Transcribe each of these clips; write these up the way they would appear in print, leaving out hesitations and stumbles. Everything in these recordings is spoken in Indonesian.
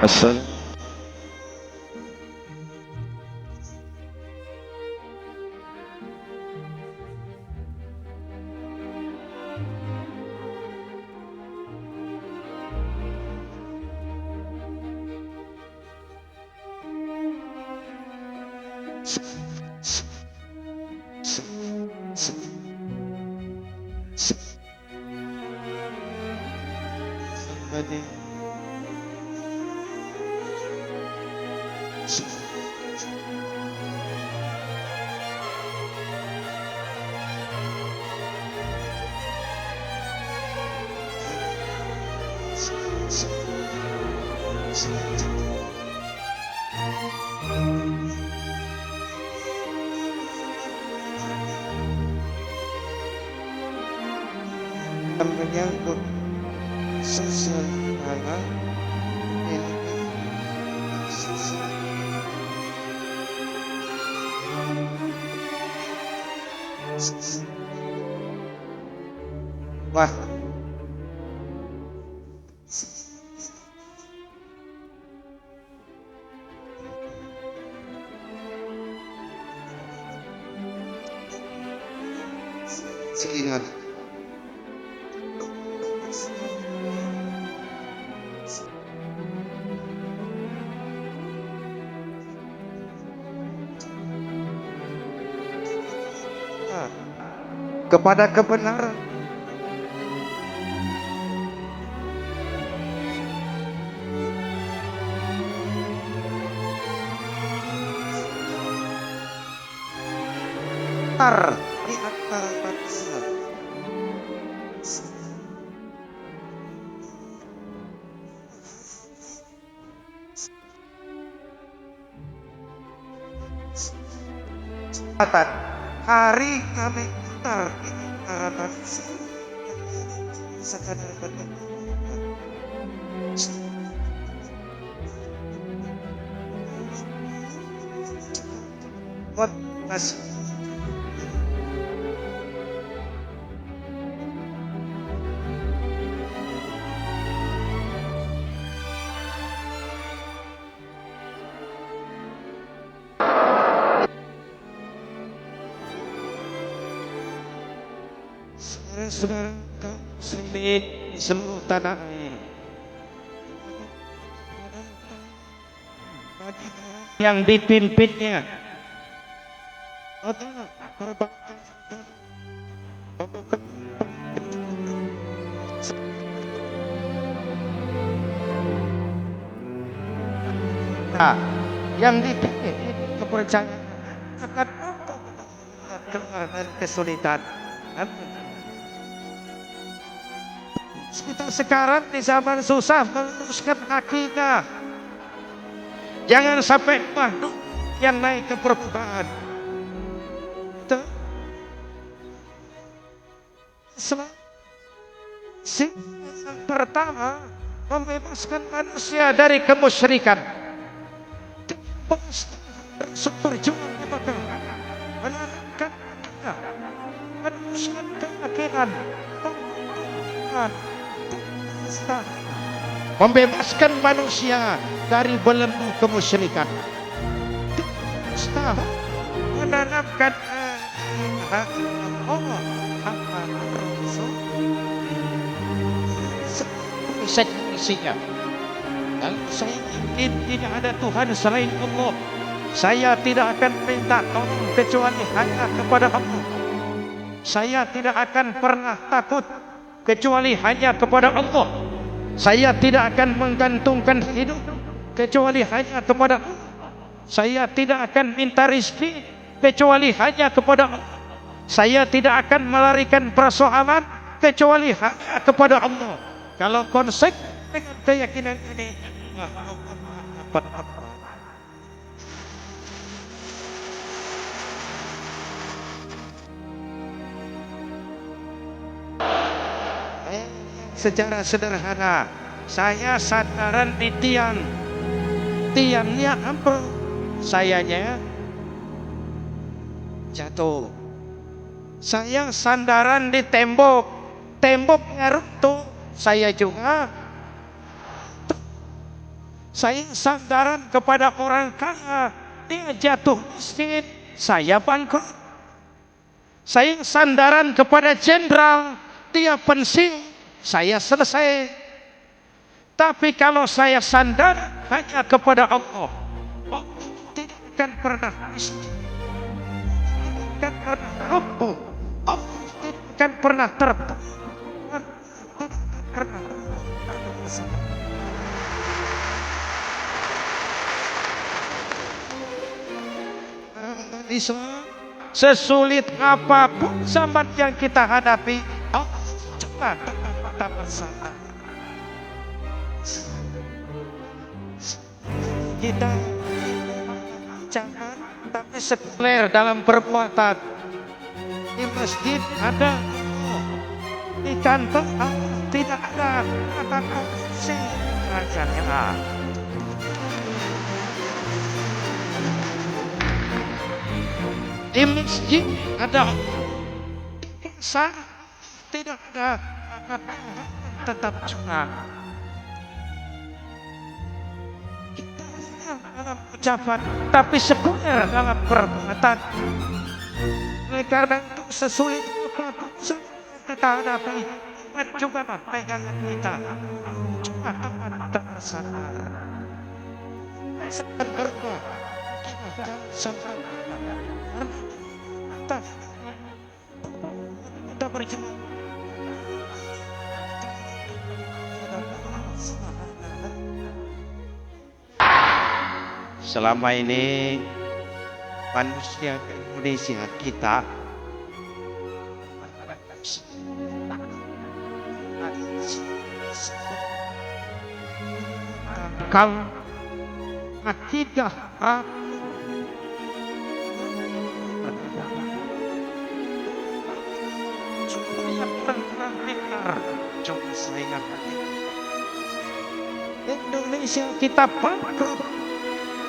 Assalam. Somebody. Menyangkut sosial anak wah seingat kepada kebenaran di antara manusia. Hari kami putar di antara manusia. Sekadar bertemu. Buat masih saudara kau sendiri seluruh tanah air yang dipimpinnya yang dipimpin kepercayaan akan kesulitan. Kita sekarang di zaman susah meluruskan akidah. Jangan sampai makhluk yang naik ke permukaan. Yang pertama, membebaskan manusia dari kemusyrikan. Berjuang maka menanamkan meneruskan keyakinan, membebaskan manusia dari belenggu kemusyrikan, menanamkan isinya. Kalau saya yakin tidak ada Tuhan selain Allah, saya tidak akan minta tolong kecuali hanya kepada Allah. Saya tidak akan pernah takut kecuali hanya kepada Allah. Saya tidak akan menggantungkan hidup kecuali hanya kepada Allah. Saya tidak akan minta rezeki kecuali hanya kepada Allah. Saya tidak akan melarikan persoalan kecuali hanya kepada Allah. Kalau konsep dengan keyakinan ini, secara sederhana, saya sandaran di tiang. Tiangnya ambruk, sayanya jatuh. Saya sandaran di tembok, temboknya runtuh, saya juga. Saya sandaran kepada orang kaya, dia jatuh miskin, saya bangkrut. Saya sandaran kepada jenderal, dia pensiun, saya selesai. Tapi kalau saya sandar hanya kepada Allah, Allah tidak akan pernah miskin, tidak akan pernah lumpuh, Allah tidak akan pernah terpuruk, karena sesulit apapun zaman yang kita hadapi, cepat kita bersama. Kita jangan tapi sekuler dalam perbuatan. Di masjid ada, di kantor tidak ada kata korupsi. Di masjid ada sah, tidak ada tetap curang. Kita dalam ucapan tapi sekuler dalam perbuatan. Karena itu sesulit apapun kita hadapi, coba pegangan kita, coba kita sadar, sadar sampai kita berjuang. Selama ini manusia Indonesia kita kalau akidah coba saya Indonesia kita bangkrut,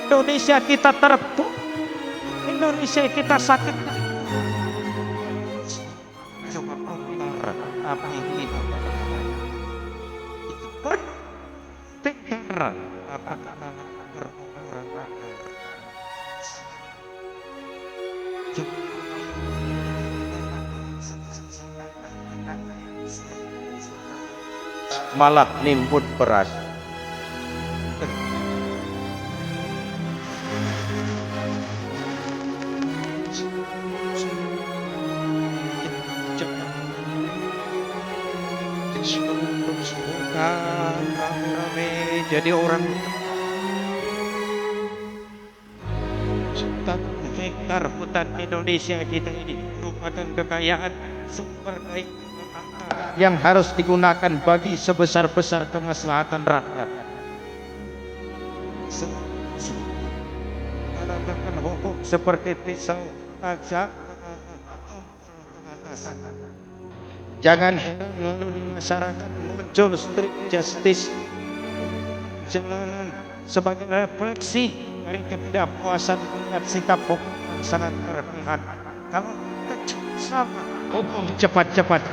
Indonesia kita terpuruk, Indonesia kita sakit. Coba putar apa ini? Bertekar apa kata malah nimbun beras. Jadi orang hektar hutan Indonesia kita ini merupakan kekayaan sumber daya yang harus digunakan bagi sebesar-besar kemaslahatan rakyat. Seperti pisau tajam, jangan masyarakat muncul strict justice sebagai refleksi dari ketidakpuasan melihat sikap hukum sangat berpihak. Kalau sama hukum cepat-cepat.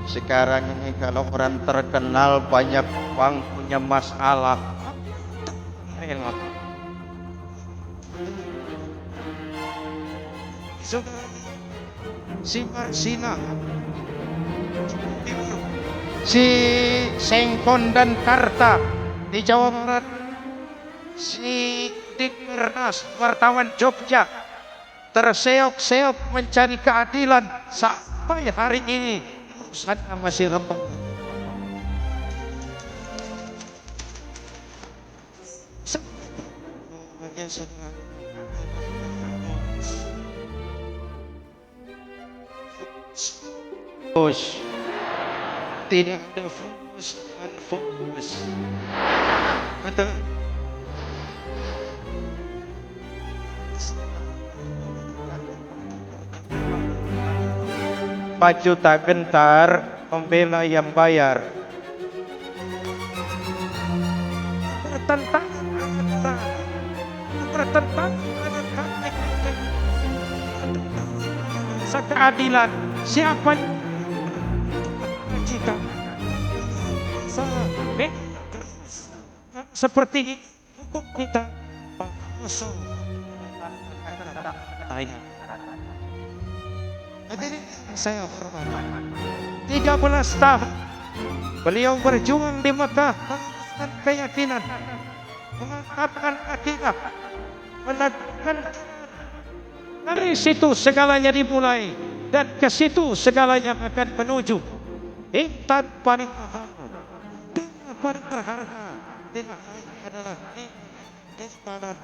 Sekarang ini kalau orang terkenal banyak uang punya masalah, si Marsina, si Sengkon dan Karta di Jawa Barat, si Dikbernas wartawan Jogja terseok-seok mencari keadilan sampai hari ini urusannya masih rempong. Fokus, tidak ada fokus dan fokus. Betul. Baju tak gentar, pembela yang bayar. Bertentang keadilan. Siapa jika seperti hukum kita musuh saya hormat 13 tahun beliau berjuang di Mekah dengan keyakinan mengangkatkan akidah menegakkan dari situ segalanya dimulai dan ke situ segalanya akan menuju. Intan paling paling berharga adalah ibadah.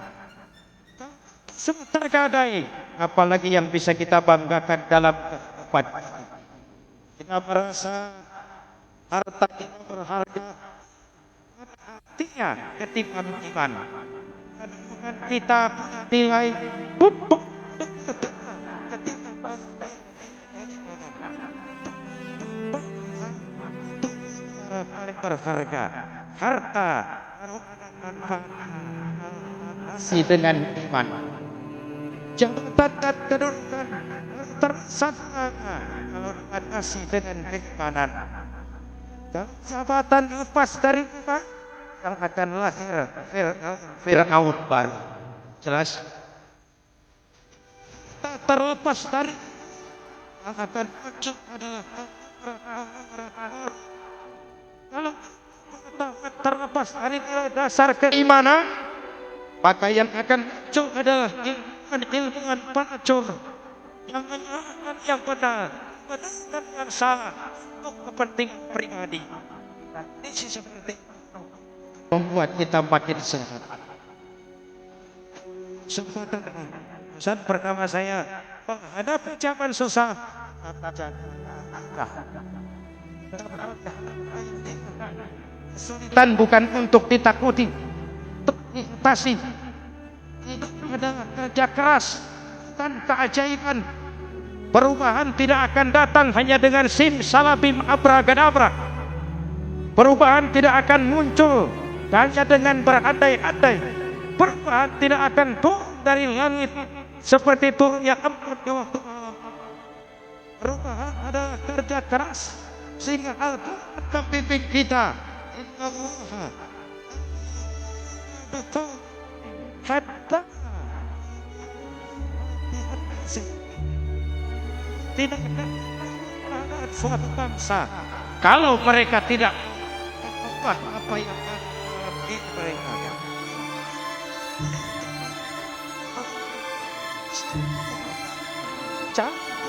Tergadai, apalagi yang bisa kita banggakan dalam kehidupan. Kita merasa harta kita berharga, artinya ketimbang iman. Bukan kita nilai pupuk paling berharga harta si dengan iman jabatan dan kedudukan tersangka kalau si dengan keimanan jabatan lepas dari iman yang akan lahir Fir'aun baru jelas tak terlepas dari yang akan muncul adalah kalau terlepas dari nilai dasar keimanan, maka yang akan muncul adalah ilmuwan pelacur yang menyalahkan yang benar dan yang salah untuk kepentingan pribadi. Ini seperti membuat kita makin sehat. Saat pertama saya menghadapi zaman susah, kesulitan bukan untuk ditakuti, pasti adalah kerja keras dan keajaiban. Perubahan tidak akan datang hanya dengan simsalabim abracadabra. Perubahan tidak akan muncul hanya dengan berandai-andai. Perubahan tidak akan turun dari langit seperti turunnya embun di waktu malam. Perubahan adalah kerja keras sehingga Al-Quran membimbing kita. Innallaha betul hatta tidak ada suatu bangsa kalau mereka tidak mengubah apa yang di mereka.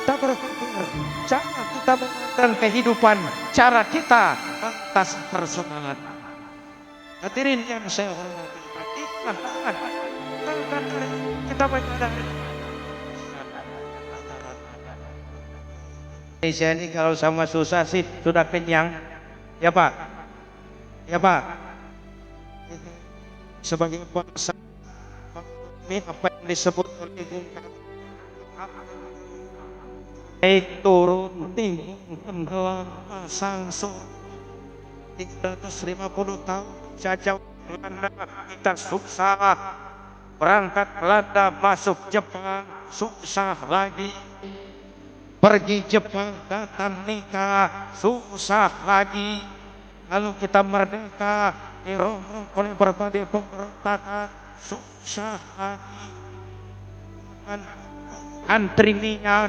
Kita berpikir, cara kita memandang kehidupan, cara kita atas persoalan. Hadirin yang saya hormati, kita menyadari Indonesia ini kalau sama susah sih sudah kenyang, ya Pak, ya Pak. Sebagai bangsa, ini apa yang disebut oleh Bung Karno, naik turun tinggi pasang surut 350 tahun jajah Belanda kita susah, berangkat Belanda masuk Jepang susah lagi, pergi Jepang datang nikah susah lagi, lalu kita merdeka dirombong oleh berbagai pemberontakan susah lagi, antri minyak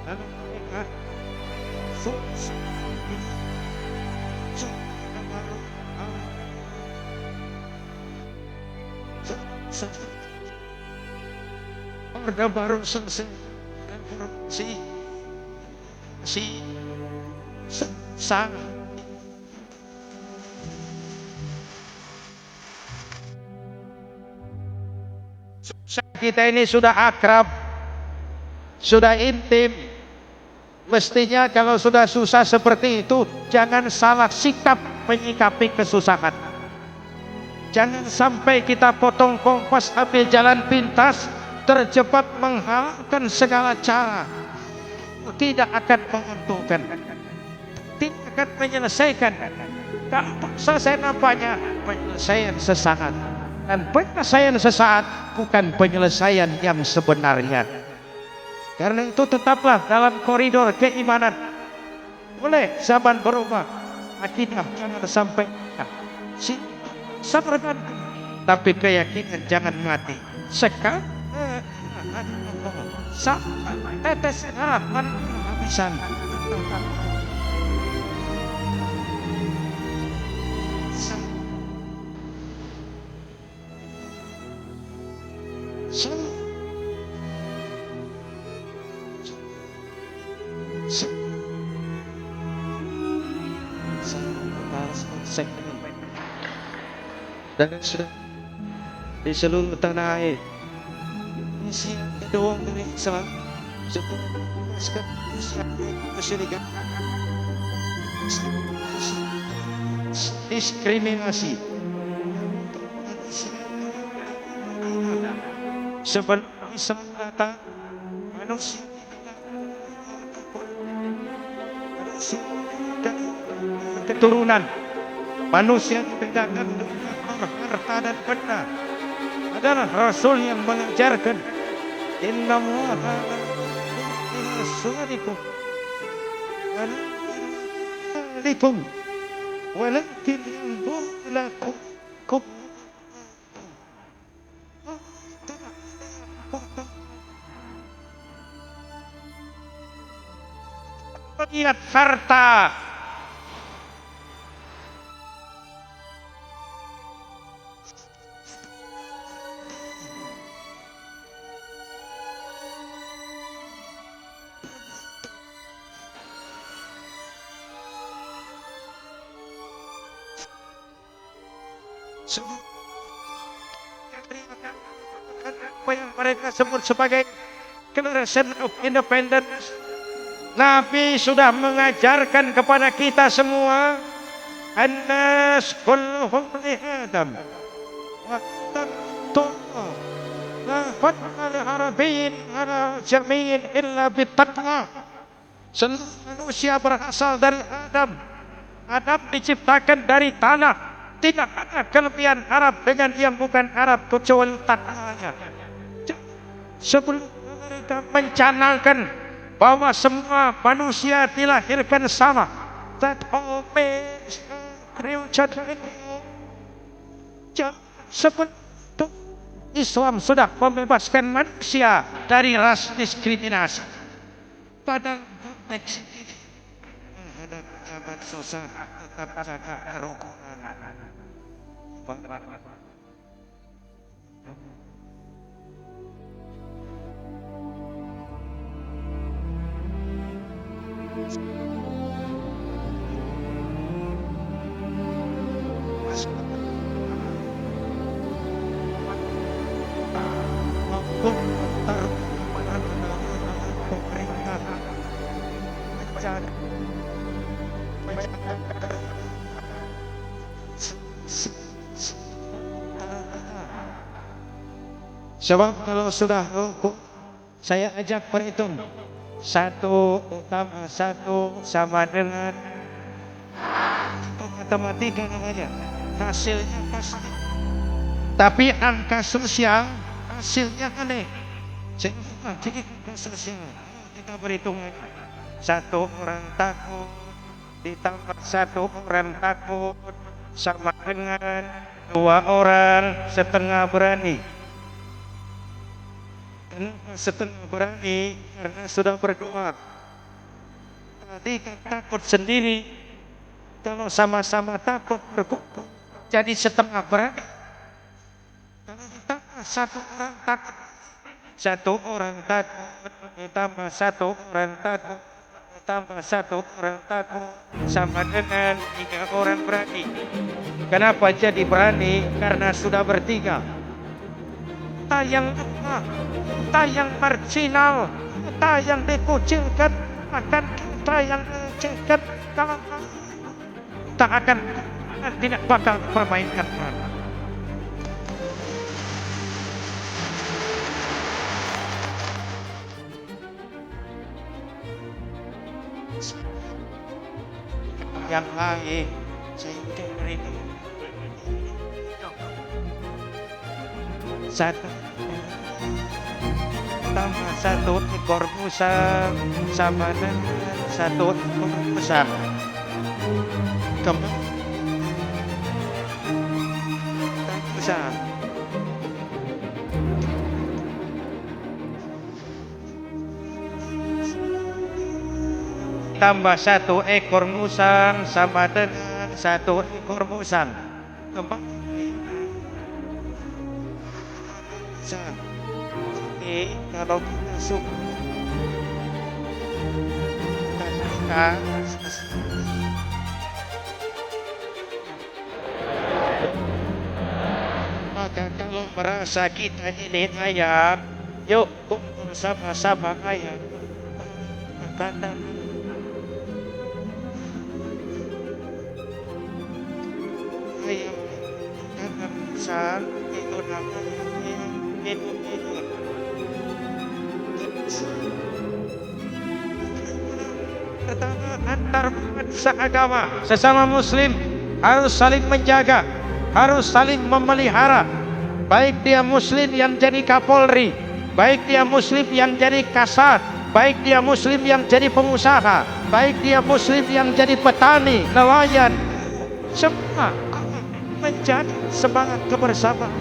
lalu mereka susah Orde Baru selesai revolusi sang kita ini sudah akrab, sudah intim. Mestinya kalau sudah susah seperti itu, jangan salah sikap menyikapi kesusahan. Jangan sampai kita potong kompas ambil jalan pintas, terjebak menghalalkan segala cara. Tidak akan menguntungkan, tidak akan menyelesaikan. Kalau selesai nampaknya penyelesaian sesaat, dan penyelesaian sesaat bukan penyelesaian yang sebenarnya. Karena itu tetaplah dalam koridor keimanan. Boleh zaman berubah, akidah jangan sampai sabarkan, tapi keyakinan jangan mati. Sekarang tetes harapan habisan. Dan sudah di seluruh tanah air isi doang dari salah masyarakat diskriminasi sebelum kata manusia dan keturunan manusia dipindahkan harta dan benda adalah Rasul yang mengajarkan Inna Allaha suadikum walakum walakin lakum lihat harta apa yang mereka sebut sebagai Declaration of Independence. Nabi sudah mengajarkan kepada kita semua annas kulluhum li Adam wa taqwa la fadla li arabiyyin ala jamiyyin illa bittaqwa. Seluruh manusia berasal dari Adam. Adam diciptakan dari tanah. Tidak ada kelebihan Arab dengan yang bukan Arab kecuali tanahnya. Sebelum mereka mencanangkan bahwa semua manusia dilahirkan sama, that all men created sebelum itu Islam sudah membebaskan manusia dari ras diskriminasi. Pada konteks ini ada abad susah tetap ada kerukunan. Sebab kalau sudah rukuk, saya ajak perhitung satu tambah satu sama dengan matematika namanya, hasilnya pasti. Tapi angka sosial hasilnya aneh. Jadi angka sosial kita berhitung satu orang takut ditambah satu orang takut sama dengan dua orang setengah berani. Setengah berani karena sudah berdoa. Tadi kan takut sendiri. Kalau sama-sama takut berkumpul jadi setengah berani. Kalau kita satu orang takut tambah satu orang takut tambah satu orang takut sama dengan 3 orang berani. Kenapa jadi berani? Karena sudah bertiga. Kita yang lemah, kita yang marginal, kita yang dikucilkan, akan kita yang dikucilkan. Kalau kita akan tidak bakal permainkan peran. Yang lain sehingga itu satu tambah satu ekor musang sama dengan satu ekor musang. Kembali musang. Tambah satu ekor musang sama dengan satu ekor musang. Kembali musang. Oke, kalau masuk maka kalau merasa kita ini ayam, yuk kumpul sama-sama ayam. Makanan ayam, makanan besar itu namanya minum-minum. Pertama, antar umat seagama sesama muslim harus saling menjaga, harus saling memelihara. Baik dia muslim yang jadi kapolri, baik dia muslim yang jadi kasat, baik dia muslim yang jadi pengusaha, baik dia muslim yang jadi petani, nelayan, semua menjadi semangat kebersamaan.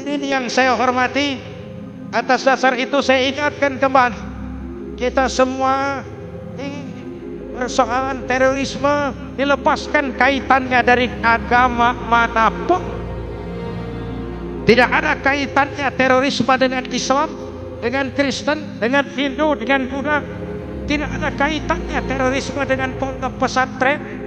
Ini yang saya hormati. Atas dasar itu saya ingatkan kembali, kita semua persoalan terorisme dilepaskan kaitannya dari agama manapun. Tidak ada kaitannya terorisme dengan Islam, dengan Kristen, dengan Hindu, dengan Buddha. Tidak ada kaitannya terorisme dengan pondok pesantren.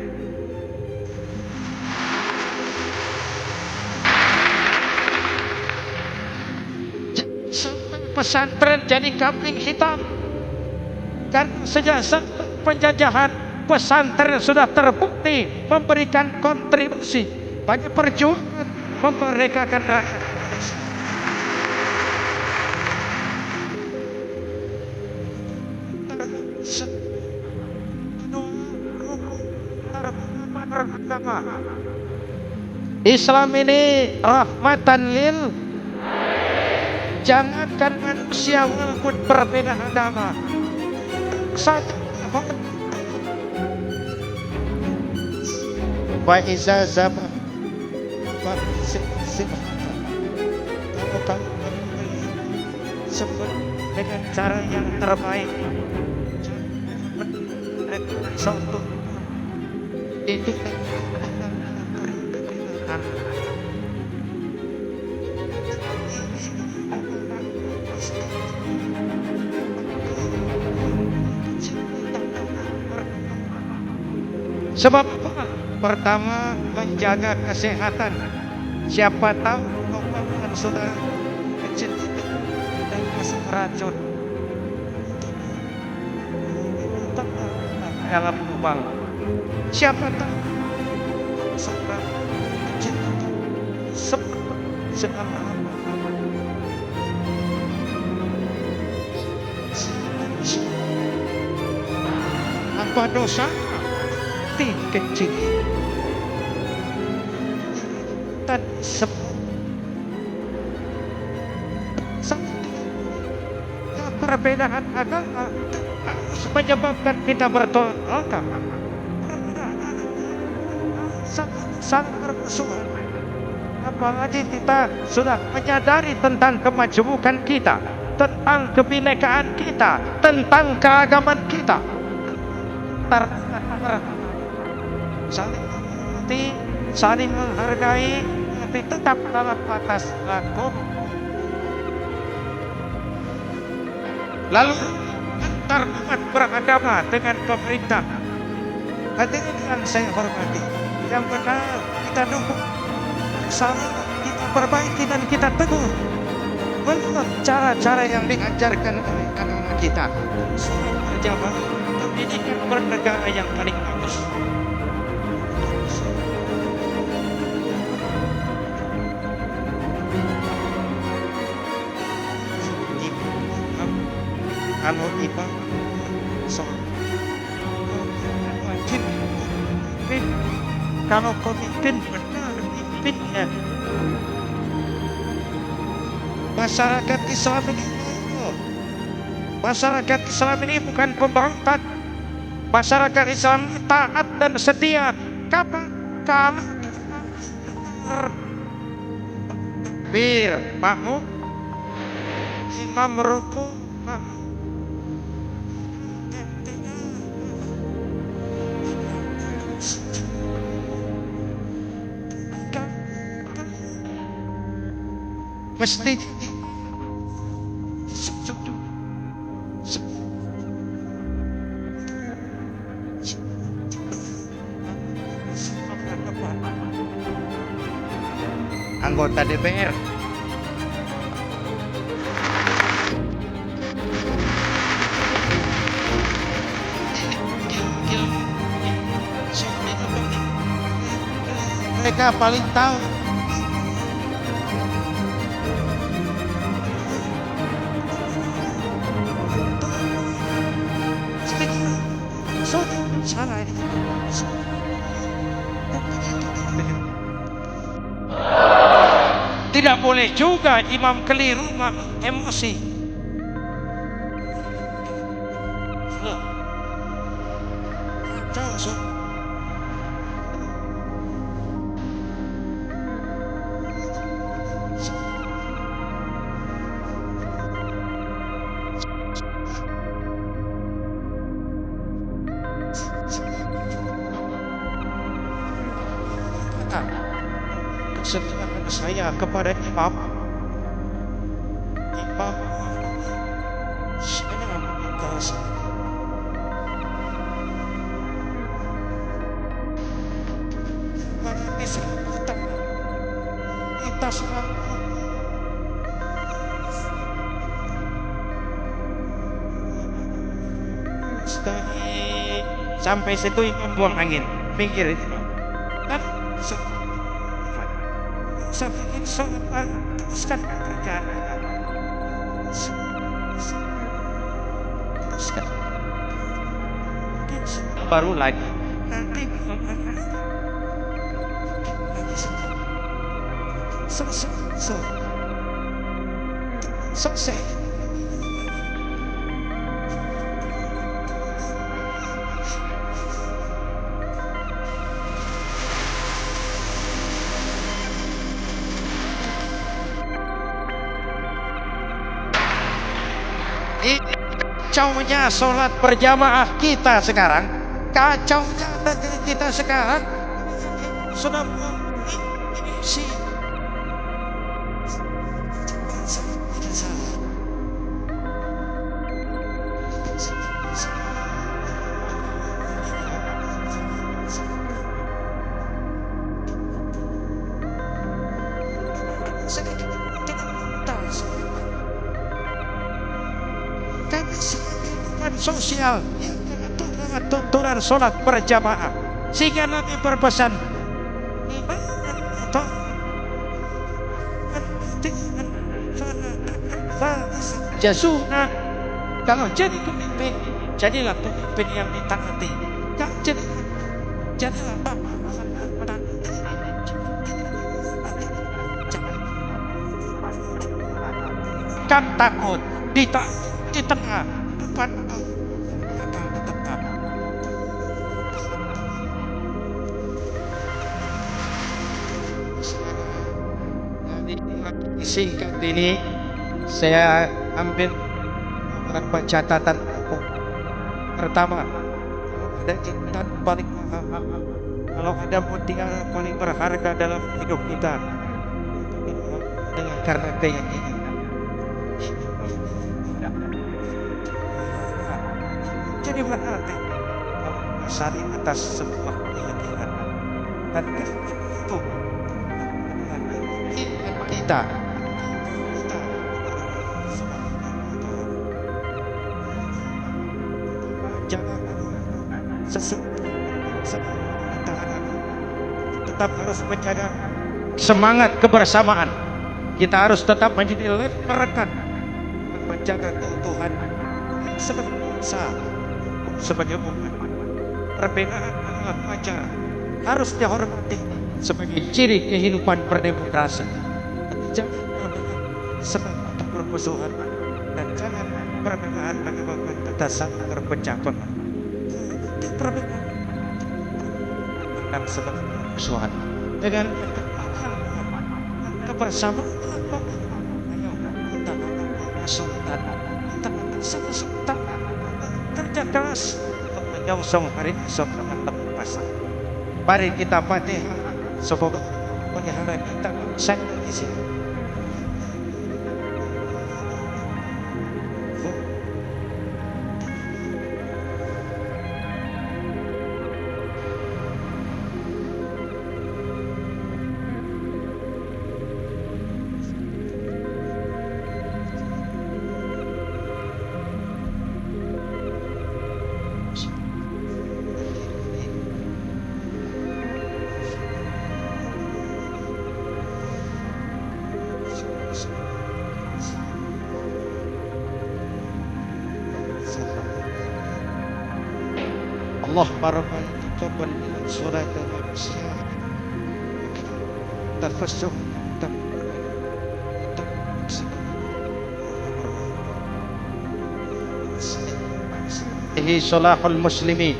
Pesantren jadi kambing hitam. Karena sejak penjajahan, pesantren sudah terbukti memberikan kontribusi bagi perjuangan memerdekakan rakyat. Islam ini rahmatan lil, jangankan manusia walaupun berbeda agama. Satu wa iza zama wa kalau kamu sebut dengan cara yang terbaik, satu itu sebab pertama menjaga kesehatan. Siapa tahu omongan sudah kecil dan masuk racun dalam lubang. Siapa tahu sudah kecil sedang apa dosa kecil dan perbedaan agama menyebabkan kita bertolak sangat bermusuhan. Apalagi kita sudah menyadari tentang kemajemukan kita, tentang kebinekaan kita, tentang keagamaan kita. Saling mengerti, saling menghargai, tapi tetap dalam batas hukum. Lalu antar umat beragama dengan pemerintah. Hadirin yang saya hormati, yang benar kita dukung, sama kita perbaiki dan kita teguh menurut cara-cara yang diajarkan oleh agama kita. Semua berjamaah pendidikan bernegara yang paling bagus. Kalau imam sholat wajib Kalau pemimpin benar pimpinnya. Masyarakat Islam ini, masyarakat Islam ini bukan pemberontak. Masyarakat Islam ini taat dan setia. Kapan? Kalau Bir, makmum, imam ruku, mesti anggota DPR. Mereka paling tahu. Salah ini. Tidak boleh juga imam keliru, emosi. Kesetiaan saya kepada imam, saya meminta kita selalu sampai situ imam buang angin, pinggir itu kan. Sampai teruskan pekerjaan, teruskan baru lagi nanti selesai. Kacaunya sholat berjamaah kita sekarang, kacaunya negeri kita sekarang sudah si sosial tuntunan sholat berjamaah, sehingga Nabi berpesan jasuna, kalau jadi pemimpin jadilah pemimpin yang ditaati, jadilah kan takut di tengah depan singkat ini saya ambil beberapa catatan. Pertama, ada cinta paling mahal. Kalau ada mutiara paling berharga dalam hidup kita, dengan karena keyakinan. Jadi berarti sari atas sebuah keyakinan dan itu kita jangan tetap harus menjaga semangat kebersamaan. Kita harus tetap menjadi rekan, menjaga keutuhan sebagai bangsa, sebagai umat. Perbedaan adalah wajar, harus dihormati sebagai ciri kehidupan berdemokrasi. Jangan semangat permusuhan dan jangan perbedaan menyebabkan kita saling berpecah belah. Perbedaan dan sebab permusuhan dengan kebersamaan. Ayo kita sultan, kita sultan kerja keras untuk menyongsong hari esok dengan penuh pasang. Mari kita Fatihah, semoga pelihara kita sampai di sini. Allah barakan taqabbal surat al-Islam tafassuh ini salahul muslimin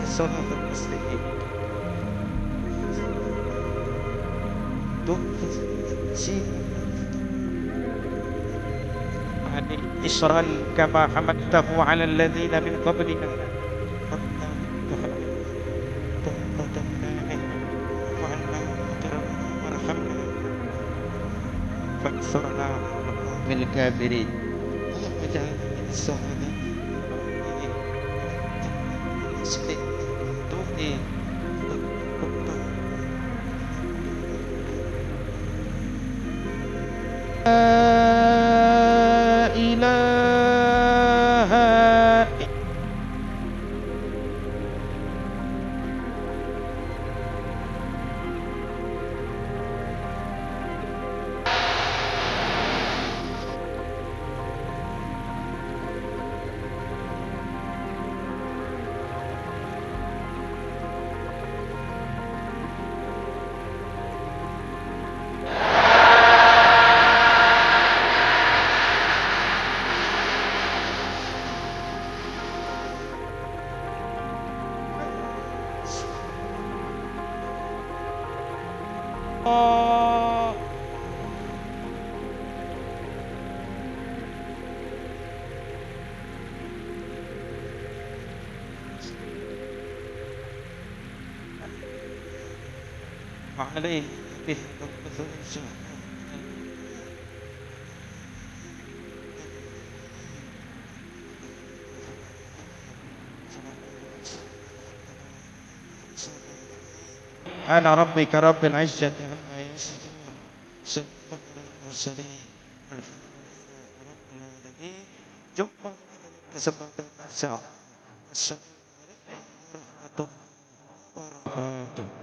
salahul muslimin إسرا كما حملته على الذين من قبلنا فانصرنا من الكافرين اللهم اجعلنا من الشهداء عليه به أنا ربك رب العزة عما يصفون سبحان المرسلين رب العالمين jumpa kesempatan besok. Assalamualaikum warahmatullahi wabarakatuh.